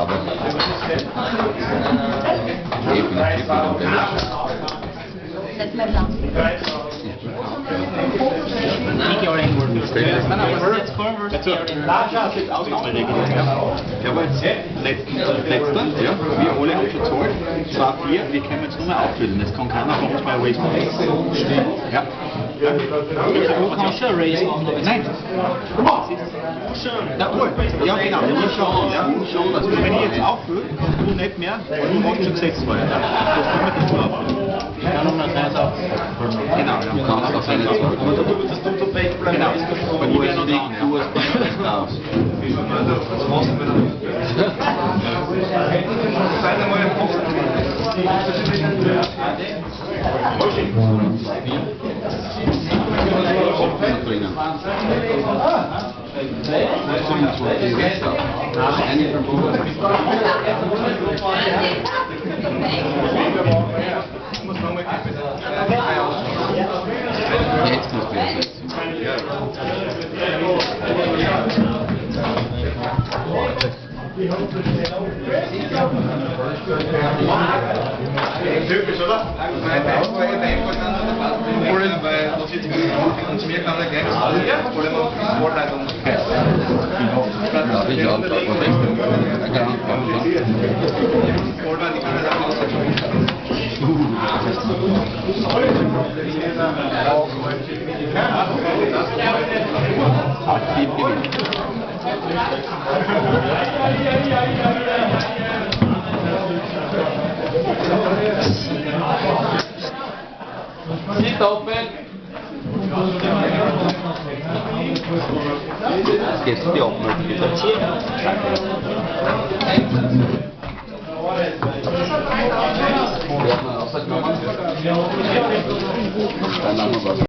Farbe. Definitiv. Setz mal blank. Jetzt Ausnahmeregelung. Der war jetzt letzter, ja. Wir alle haben schon gezahlt. 2,4, wir können jetzt nur mehr auffüllen. Das kann keiner von uns bei Race machen. Ja. Du kannst schon Race machen. Nein. Ja, gut. Ja, genau. Ich schon. Ja. Also, wenn ich jetzt auffülle, du nicht mehr, weil du hast schon gesetzt vorher. Ja. Das können wir nicht mehr auffüllen. Ich kann noch mal eins auf. Genau, Du kannst auf seine Zeug. genau. Weil ich werde noch da. Du hast nicht aus. Jetzt musst du Typisch, oder? Weil das jetzt uns mehr kann er gleich vor allem auf die Vorleitung. Ja, ich auch. Vorleitung, die kann er dann aussetzen. Nicht open! Jetzt geht's die Open. Dann haben wir was.